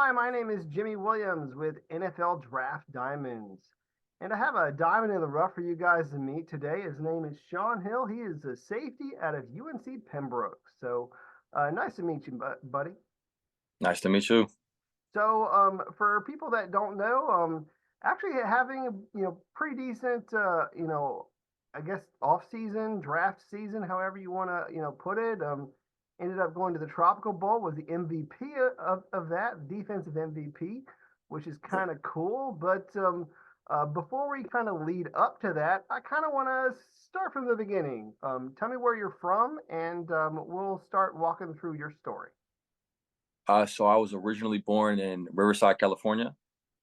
Hi, my name is Jimmy Williams with NFL Draft Diamonds. And I have a diamond in the rough for you guys to meet today. His name is Sean Hill. He is a safety out of UNC Pembroke. Nice to meet you, buddy. Nice to meet you. For people that don't know, actually having pretty decent, I guess off season, draft season, however you want to put it. Ended up going to the Tropical Bowl, was the MVP of that defensive MVP, which is kind of cool. But before we kind of lead up to that, I kind of want to start from the beginning. Tell me where you're from, and we'll start walking through your story. So I was originally born in Riverside, California,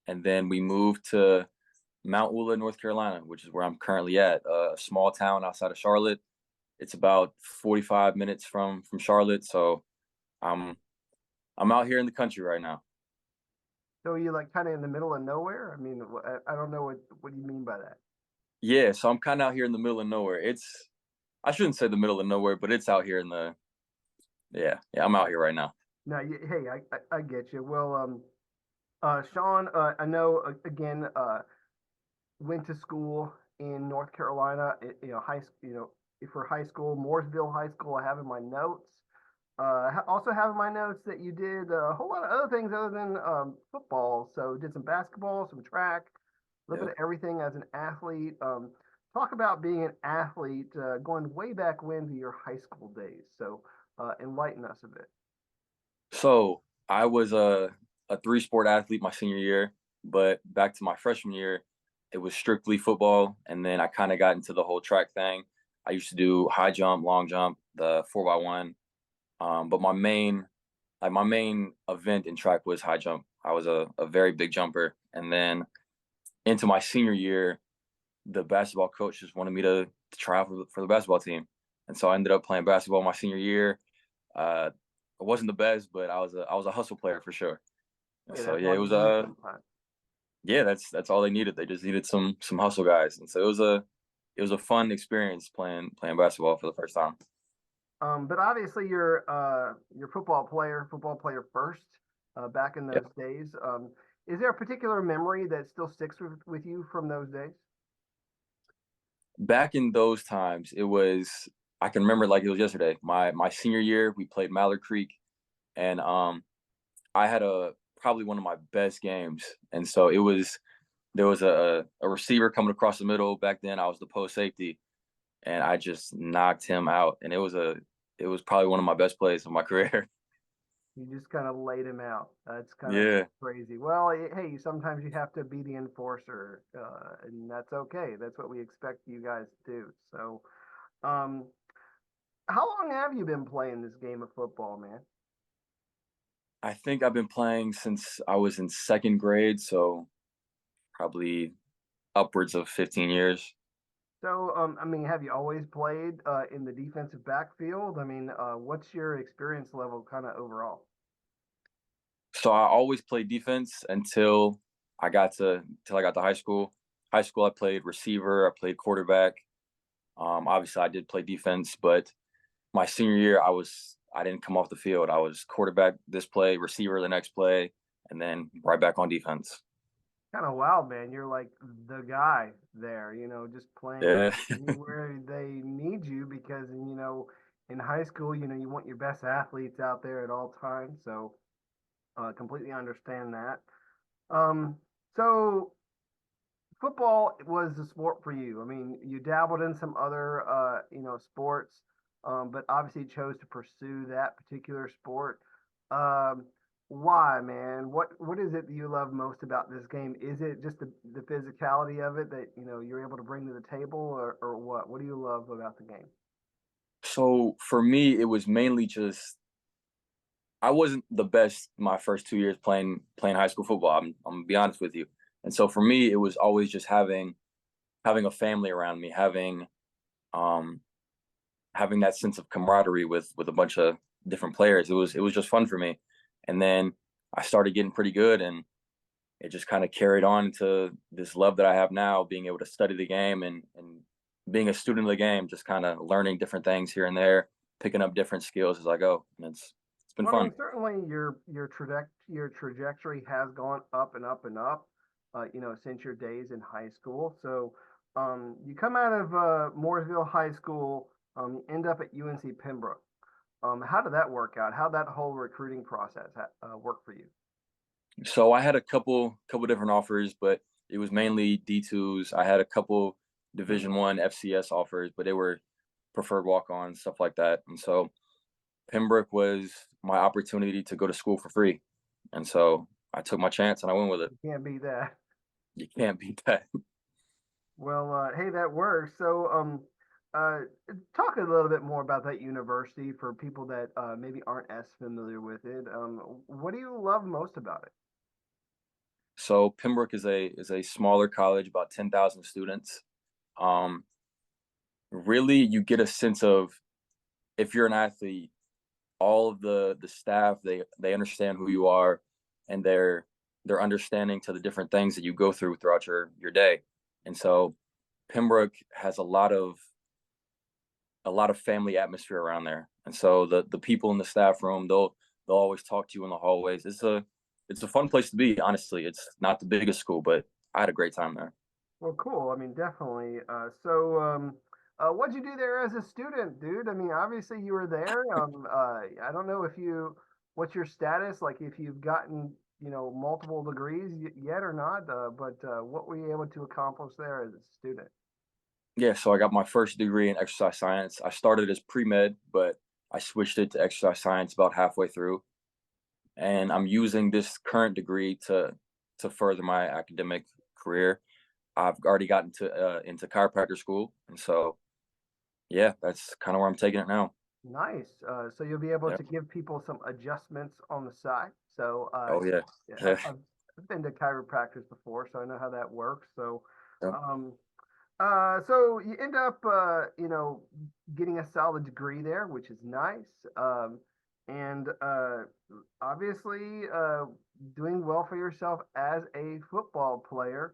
and then we moved to Mount Ula, North Carolina, which is where I'm currently at, a small town outside of Charlotte. It's about 45 minutes from Charlotte, so I'm I'm out here in the country right now. So you like kind of in the middle of nowhere? I mean, I don't know what do you mean by that? Yeah, so I'm kind of out here in the middle of nowhere. I shouldn't say the middle of nowhere, but it's out here in the yeah. I'm out here right now. No, hey, I get you. Sean, I know again, went to school in North Carolina. For high school, Mooresville High School. I have in my notes. Also have in my notes that you did a whole lot of other things other than football. So did some basketball, some track, a little Yeah. bit of everything as an athlete. Talk about being an athlete going way back when to your high school days. Enlighten us a bit. So I was a three sport athlete my senior year, but back to my freshman year, it was strictly football, and then I kind of got into the whole track thing. I used to do high jump, long jump, the 4x1. But my main event in track was high jump. I was a very big jumper, and then into my senior year, the basketball coach just wanted me to try out for the basketball team, and so I ended up playing basketball my senior year. Uh, I wasn't the best, but I was a hustle player for sure. And Hey, so that's yeah, all it you was need sometimes. yeah, that's all they needed. They just needed some hustle guys, and so it was a fun experience playing basketball for the first time. But obviously you're football player first, back in Yeah. those days. Is there a particular memory that still sticks with you from those days? Back in those times, I can remember like it was yesterday. My senior year, we played Mallard Creek, and I had a probably one of my best games, and so there was a receiver coming across the middle. Back then, I was the post safety, and I just knocked him out, and it was probably one of my best plays of my career. You just kind of laid him out. That's kind of Yeah. crazy. Well, hey, sometimes you have to be the enforcer, and that's okay. That's what we expect you guys to do. Um, how long have you been playing this game of football, man? I think I've been playing since I was in second grade, so probably upwards of 15 years. I mean, have you always played in the defensive backfield? I mean, what's your experience level kind of overall? So I always played defense until I got to high school. High school, I played receiver, I played quarterback. Obviously, I did play defense, but my senior year, I didn't come off the field. I was quarterback this play, receiver the next play, and then right back on defense. Kind of wild, man. You're like the guy there, just playing Yeah, anywhere they need you because, in high school, you want your best athletes out there at all times. Completely understand that. Um, so football was the sport for you. I mean, you dabbled in some other, sports, but obviously chose to pursue that particular sport. Um, why, man? What is it that you love most about this game? Is it just the physicality of it that you're able to bring to the table, or what? What do you love about the game? so for me, it was mainly just I wasn't the best my first 2 years playing high school football. I'm gonna be honest with you. And so for me, it was always just having a family around me, um having that sense of camaraderie with a bunch of different players. It was just fun for me. And then I started getting pretty good, and it just kind of carried on into this love that I have now, being able to study the game and being a student of the game, just kind of learning different things here and there, picking up different skills as I go. And it's been Well, I fun. mean, certainly your trajectory has gone up and up and up, since your days in high school. So, you come out of Mooresville High School, you end up at UNC Pembroke. How did that work out? How did that whole recruiting process work for you? So I had a couple different offers, but it was mainly D2s. I had a couple Hmm. Division One FCS offers, but they were preferred walk-ons, stuff like that. And so Pembroke was my opportunity to go to school for free. And so I took my chance and I went with it. You can't beat that. You can't beat that. Well, hey, that works. So, uh, talk a little bit more about that university for people that maybe aren't as familiar with it. What do you love most about it? So Pembroke is a smaller college, about 10,000 students. Um, Really, you get a sense of if you're an athlete, all of the staff they understand who you are, and they're understanding to the different things that you go through throughout your day. And so Pembroke has a lot of family atmosphere around there. And so the people in the staff room, they'll always talk to you in the hallways. It's a fun place to be, honestly. It's not the biggest school, but I had a great time there. Well, cool. I mean, definitely. What'd you do there as a student, dude? I mean, obviously you were there. I don't know what's your status, like if you've gotten, multiple degrees yet or not, but what were you able to accomplish there as a student? Yeah, so I got my first degree in exercise science. I started as pre-med, but I switched it to exercise science about halfway through. And I'm using this current degree to further my academic career. I've already gotten to into chiropractor school, and so yeah, that's kind of where I'm taking it now. Nice. So you'll be able Yeah. to give people some adjustments on the side. So, Oh yeah. yeah, Yeah. I've been to chiropractors before, so I know how that works. So, Yeah. um, so you end up, getting a solid degree there, which is nice. And obviously, doing well for yourself as a football player.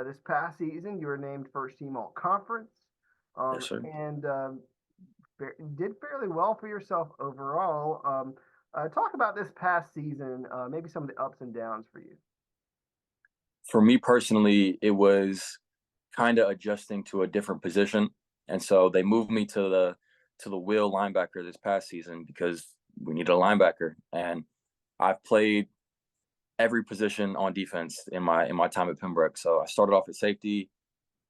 This past season, you were named first team all conference. Yes, sir. And did fairly well for yourself overall. Talk about this past season, maybe some of the ups and downs for you. For me personally, it was kind of adjusting to a different position, and so they moved me to the wheel linebacker this past season because we needed a linebacker, and I've played every position on defense in my time at Pembroke. So I started off at safety.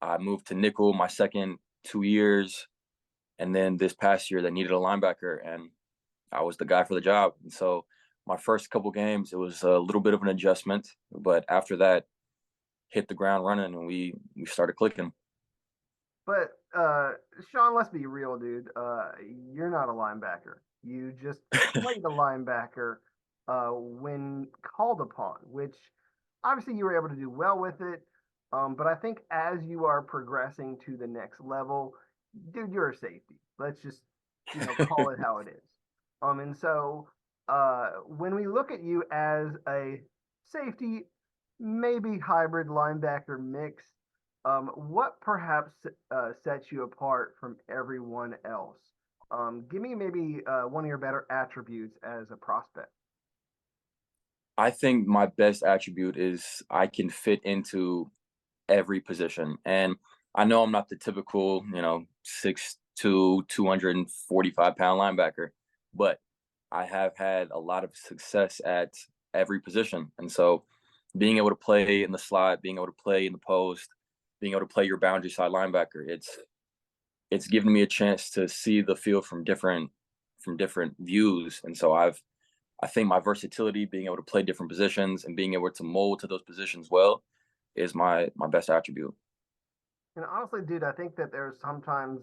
I moved to nickel my second 2 years, and then this past year they needed a linebacker, and I was the guy for the job. And so my first couple games, it was a little bit of an adjustment, but after that, hit the ground running, and we started clicking. But Sean, let's be real, dude. You're not a linebacker. You just played a linebacker when called upon, which obviously you were able to do well with it. But I think as you are progressing to the next level, dude, you're a safety. Let's just call it how it is. And so when we look at you as a safety, maybe hybrid linebacker mix, what perhaps sets you apart from everyone else? Give me maybe one of your better attributes as a prospect. I think my best attribute is I can fit into every position. And I know I'm not the typical, 6'2", 245-pound linebacker, but I have had a lot of success at every position. And so being able to play in the slot, being able to play in the post, being able to play your boundary side linebacker, it's given me a chance to see the field from different views. And so I think my versatility, being able to play different positions and being able to mold to those positions well, is my best attribute. And honestly, dude, I think that there's sometimes,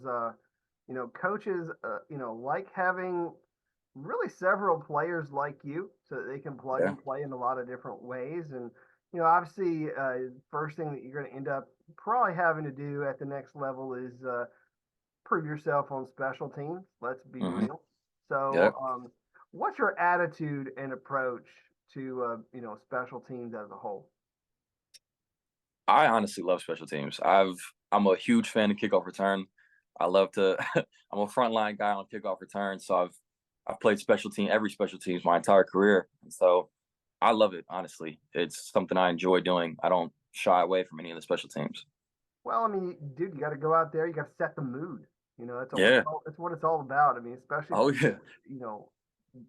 coaches, like having really several players like you so that they can plug Yeah. and play in a lot of different ways. And, obviously, first thing that you're going to end up probably having to do at the next level is prove yourself on special teams. Let's be Hmm. real. So, Yeah. what's your attitude and approach to, special teams as a whole? I honestly love special teams. I'm a huge fan of kickoff return. I love to I'm a frontline guy on kickoff return, so I've played every special teams my entire career, and so I love it. Honestly, it's something I enjoy doing. I don't shy away from any of the special teams. Well, I mean, dude, you got to go out there. You got to set the mood. Yeah. That's what it's all about. I mean, especially Oh for yeah. you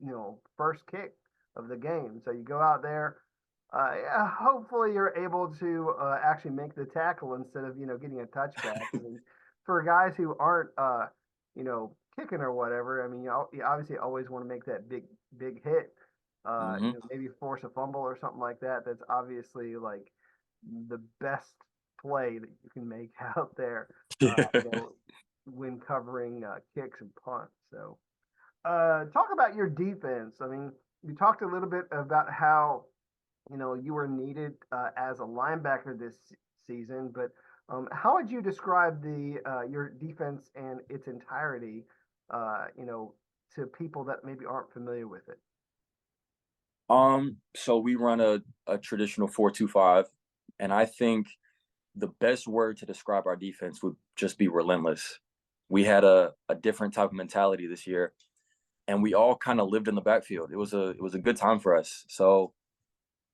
know, first kick of the game. So you go out there. Yeah, hopefully you're able to actually make the tackle instead of getting a touchback. I mean, for guys who aren't kicking or whatever. I mean, you obviously always want to make that big hit. Hmm. Maybe force a fumble or something like that. That's obviously like the best play that you can make out there, you know, when covering kicks and punts. So, talk about your defense. I mean, you talked a little bit about how you were needed as a linebacker this season, but how would you describe the your defense and its entirety? To people that maybe aren't familiar with it. So we run a traditional 4-2-5, and I think the best word to describe our defense would just be relentless. We had a different type of mentality this year, and we all kind of lived in the backfield. It was a good time for us. So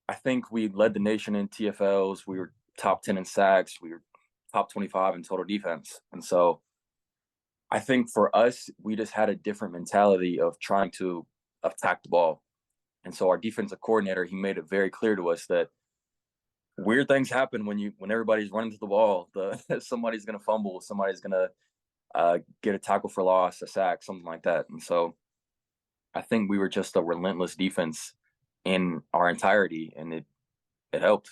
I think we led the nation in TFLs. We were top 10 in sacks. We were top 25 in total defense. And so I think for us, we just had a different mentality of trying to attack the ball. And so our defensive coordinator, he made it very clear to us that weird things happen when everybody's running to the ball. Somebody's gonna fumble, somebody's gonna get a tackle for loss, a sack, something like that. And so I think we were just a relentless defense in our entirety, and it helped.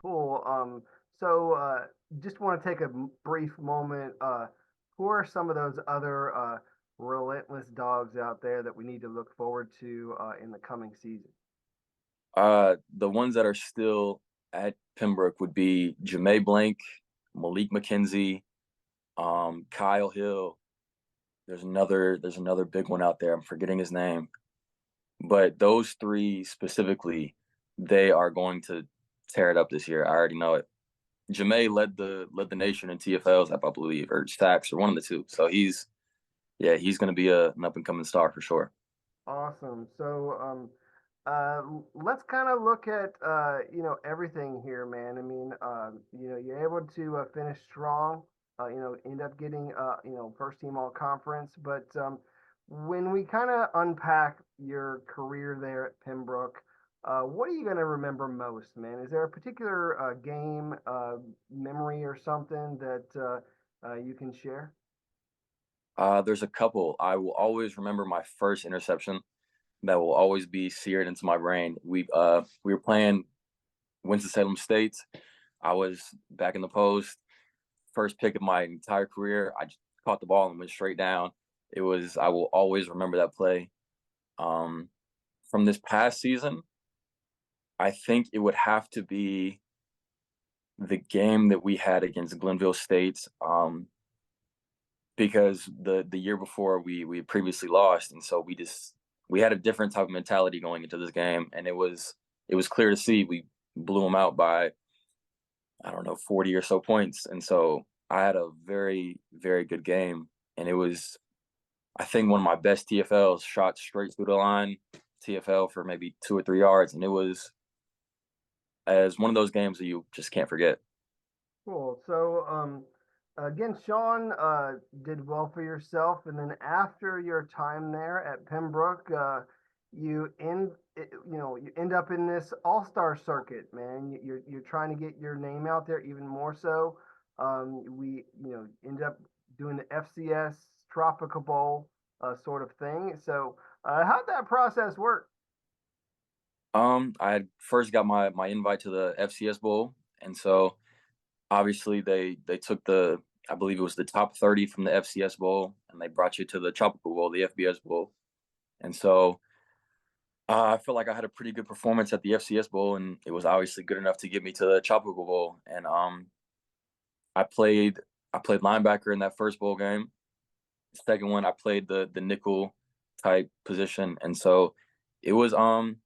Cool. So just want to take a brief moment. Who are some of those other relentless dogs out there that we need to look forward to in the coming season? The ones that are still at Pembroke would be Ja'May Blank, Malik McKenzie, Kyle Hill. There's another big one out there. I'm forgetting his name, but those three specifically, they are going to tear it up this year. I already know it. Ja'May led the nation in TFLs, I believe, or sacks, or one of the two. So he's going to be an up and coming star for sure. Awesome. So let's kind of look at everything here, man. I mean, you're able to finish strong. End up getting first team all conference. But when we kind of unpack your career there at Pembroke, what are you going to remember most, man? Is there a particular game, memory, or something that you can share? There's a couple. I will always remember my first interception. That will always be seared into my brain. We were playing Winston-Salem State. I was back in the post. First pick of my entire career. I just caught the ball and went straight down. I will always remember that play. Um, from this past season, I think it would have to be the game that we had against Glenville State. Because the year before we had previously lost, and so we had a different type of mentality going into this game, and it was clear to see we blew them out by, I don't know, 40 or so points. And so I had a very, very good game, and it was, I think, one of my best TFLs, shot straight through the line, TFL for maybe 2 or 3 yards, and it was as one of those games that you just can't forget. Cool. So, again, Sean, did well for yourself, and then after your time there at Pembroke, you end up in this all-star circuit, man. You're trying to get your name out there even more so. We end up doing the FCS Tropical Bowl sort of thing. So, how'd that process work? I had first got my invite to the FCS Bowl, and so obviously they took I believe it was the top 30 from the FCS Bowl, and they brought you to the Tropical Bowl, the FBS Bowl. And so I feel like I had a pretty good performance at the FCS Bowl, and it was obviously good enough to get me to the Tropical Bowl. And I played I played linebacker in that first bowl game. Second one, I played the nickel type position, and so it was um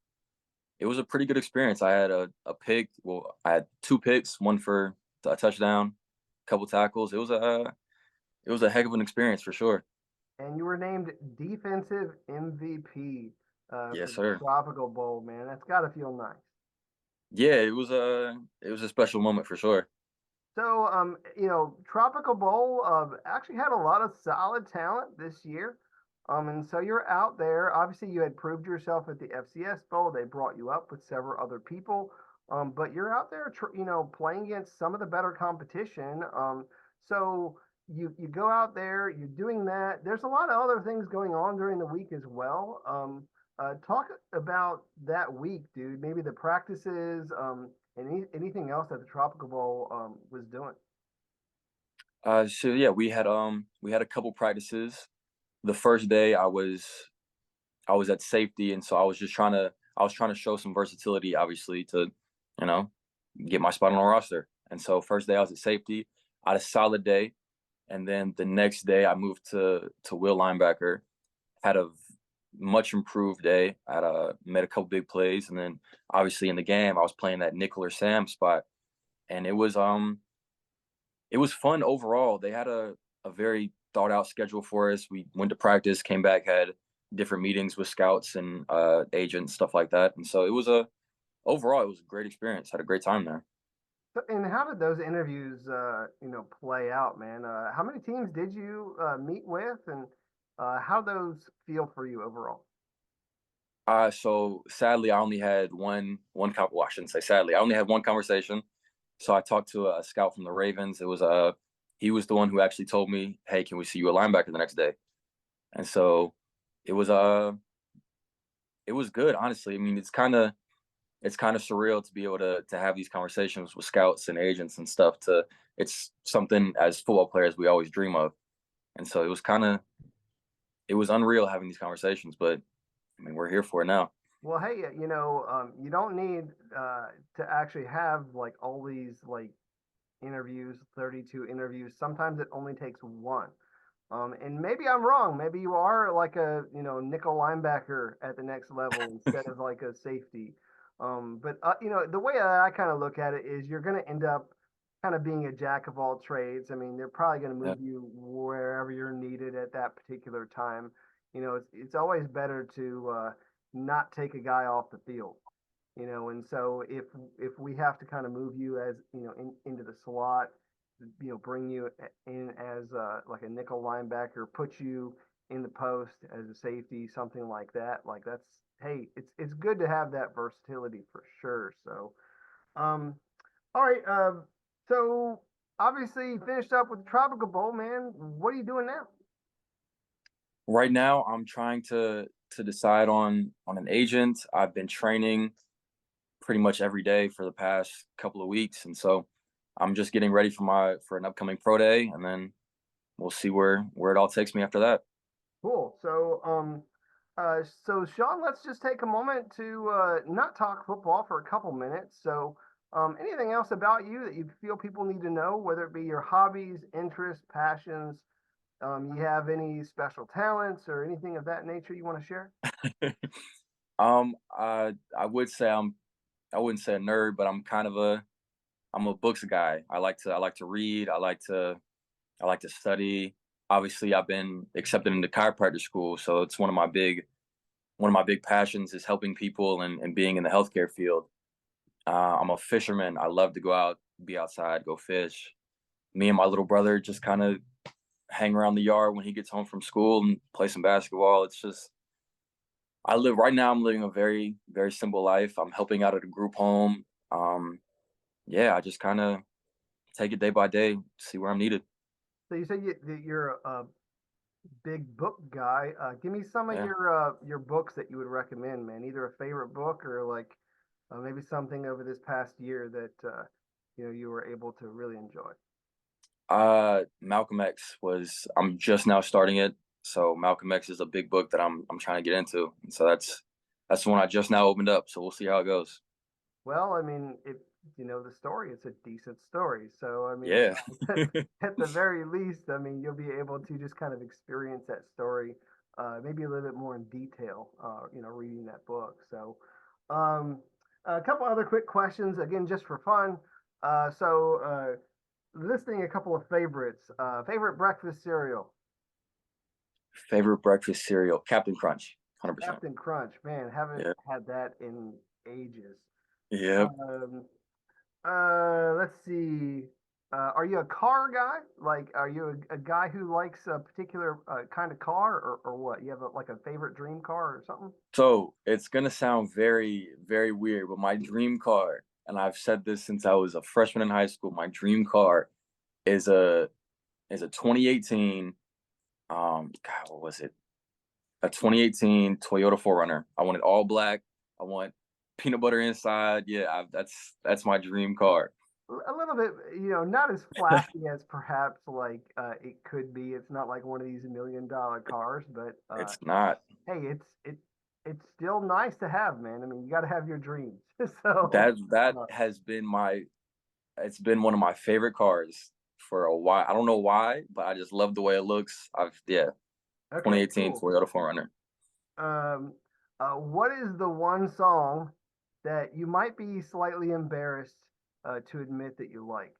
it was a pretty good experience. I had a pick. Well, I had two picks, one for a touchdown, a couple tackles. It was a heck of an experience for sure. And you were named defensive MVP for Yes, the sir. Tropical Bowl, man. That's got to feel nice. Yeah, it was a special moment for sure. So, Tropical Bowl actually had a lot of solid talent this year. And so you're out there. Obviously, you had proved yourself at the FCS Bowl. They brought you up with several other people. But you're out there, playing against some of the better competition. So you go out there, you're doing that. There's a lot of other things going on during the week as well. Talk about that week, dude. Maybe the practices. And anything else that the Tropical Bowl was doing. So yeah, we had a couple practices. The first day I was at safety, and so I was trying to show some versatility, obviously, to you know get my spot on the roster. And so first day I was at safety. I had a solid day, and then the next day I moved to will linebacker. Had a much improved day. I had made a couple big plays, and then obviously in the game I was playing that nickel or Sam spot, and it was fun overall. They had a very thought out schedule for us. We went to practice, came back, had different meetings with scouts and agents, stuff like that. And so overall it was a great experience. Had a great time there. And how did those interviews, play out, man? How many teams did you meet with, and how those feel for you overall? So sadly, I only had well, I shouldn't say sadly. I only had one conversation. So I talked to a scout from the Ravens. He was the one who actually told me, "Hey, can we see you a linebacker the next day?" And so it was it was good, honestly. I mean, it's kind of surreal to be able to have these conversations with scouts and agents and stuff. It's something as football players we always dream of, and so it was unreal having these conversations. But I mean, we're here for it now. Well, hey, you don't need to actually have like all these like interviews, 32 interviews. Sometimes it only takes one. And maybe I'm wrong. Maybe you are like a nickel linebacker at the next level instead of like a safety. But the way I kind of look at it is you're going to end up kind of being a jack of all trades. I mean, they're probably going to Yeah. move you wherever you're needed at that particular time. It's always better to not take a guy off the field. And so if we have to kind of move you as into the slot, bring you in as like a nickel linebacker, put you in the post as a safety, something like that. Like that's hey, it's good to have that versatility for sure. So, um, all right, so obviously you finished up with the Tropical Bowl, man. What are you doing now? Right now, I'm trying to decide on an agent. I've been training pretty much every day for the past couple of weeks, and so I'm just getting ready for an upcoming pro day, and then we'll see where it all takes me after that. Cool. So Sean, let's just take a moment to not talk football for a couple minutes. So, anything else about you that you feel people need to know, whether it be your hobbies, interests, passions, you have any special talents or anything of that nature you want to share? I would say I wouldn't say a nerd, but I'm a books guy. I like to read. I like to study. Obviously, I've been accepted into chiropractor school, so it's one of my big passions is helping people and being in the healthcare field. I'm a fisherman. I love to go out, be outside, go fish. Me and my little brother just kind of hang around the yard when he gets home from school and play some basketball. It's just I live right now. I'm living a very very simple life. I'm helping out at a group home. Yeah, I just kind of take it day by day, see where I'm needed. So you said that you're a big book guy. Give me some of Yeah. your books that you would recommend, man. Either a favorite book or like maybe something over this past year that you were able to really enjoy. Malcolm X was. I'm just now starting it, so Malcolm X is a big book that I'm trying to get into, and so that's the one I just now opened up. So we'll see how it goes. Well, I mean, if you know the story, it's a decent story. So, I mean, Yeah. at the very least, I mean, you'll be able to just kind of experience that story, maybe a little bit more in detail, reading that book. So, um, a couple other quick questions, again, just for fun. Listing a couple of favorites. Favorite breakfast cereal. Favorite breakfast cereal, Captain Crunch, 100%. Captain Crunch, man, haven't Yeah. had that in ages. Yep. Um, let's see. Are you a car guy? Like, are you a guy who likes a particular kind of car, or what? You have like a favorite dream car or something? So it's gonna sound very, very weird, but my dream car, and I've said this since I was a freshman in high school, my dream car is a 2018 God, what was it? A 2018 Toyota 4Runner. I want it all black. I want peanut butter inside. Yeah, that's my dream car. A little bit, not as flashy as perhaps like it could be. It's not like one of these $1 million cars, but It's not. hey, it's still nice to have, man. I mean, you got to have your dreams. So, That uh, has been it's been one of my favorite cars for a while. I don't know why, but I just love the way it looks. Yeah, okay, 2018 cool. Toyota 4Runner. Um, what is the one song that you might be slightly embarrassed to admit that you like,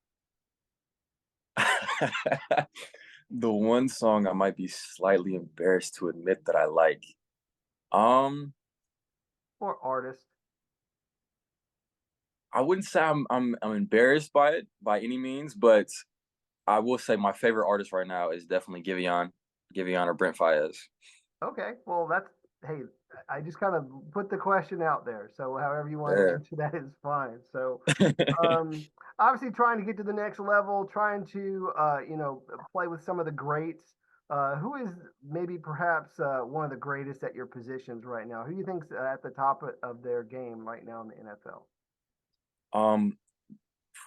The one song I might be slightly embarrassed to admit that I like. Um, or artist? I wouldn't say I'm embarrassed by it by any means, but I will say my favorite artist right now is definitely Giveon or Brent Faiyaz. Okay, well, hey, I just kind of put the question out there. So, however you want to Yeah. answer that is fine. So, um, obviously, trying to get to the next level, trying to, play with some of the greats. Who is maybe perhaps one of the greatest at your positions right now? Who do you think's at the top of their game right now in the NFL? um,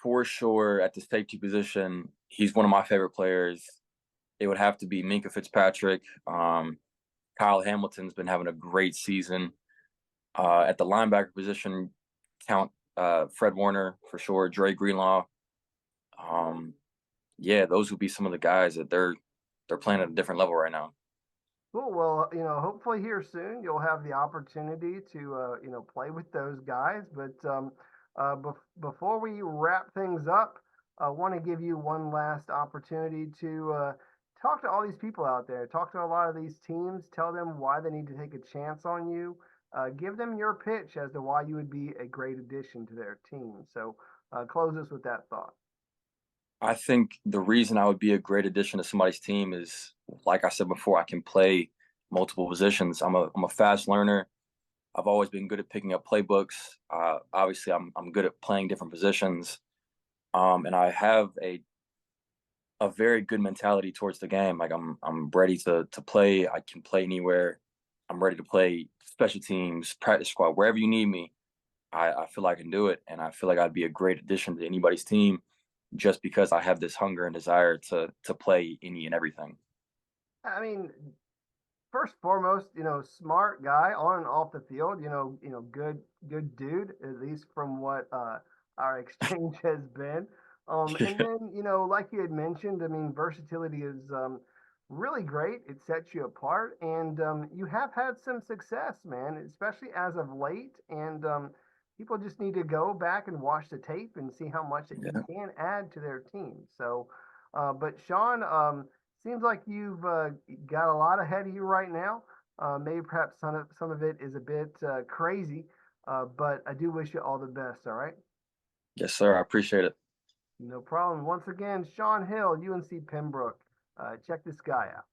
for sure, at the safety position, he's one of my favorite players. It would have to be Minka Fitzpatrick. Kyle Hamilton's been having a great season. At the linebacker position, count Fred Warner for sure, Dre Greenlaw. Um, yeah, those would be some of the guys that they're playing at a different level right now. Cool. Well, hopefully here soon you'll have the opportunity to, play with those guys. But before we wrap things up, I want to give you one last opportunity to talk to all these people out there. Talk to a lot of these teams. Tell them why they need to take a chance on you. Give them your pitch as to why you would be a great addition to their team. So close us with that thought. I think the reason I would be a great addition to somebody's team is, like I said before, I can play multiple positions. I'm a fast learner. I've always been good at picking up playbooks. Obviously, I'm good at playing different positions, and I have a very good mentality towards the game. Like I'm ready to play. I can play anywhere. I'm ready to play special teams, practice squad, wherever you need me. I feel I can do it, and I feel like I'd be a great addition to anybody's team just because I have this hunger and desire to play any and everything. I mean, first and foremost, smart guy on and off the field. Good dude. At least from what our exchange has been. And Yeah, then like you had mentioned, I mean, versatility is really great. It sets you apart, and you have had some success, man, especially as of late. And people just need to go back and watch the tape and see how much that you yeah. can add to their team. So, but Sean, seems like you've got a lot ahead of you right now. Maybe perhaps some of it is a bit crazy, but I do wish you all the best. All right, Yes, sir. I appreciate it. no problem. Once again, Sean Hill, UNC Pembroke. Check this guy out.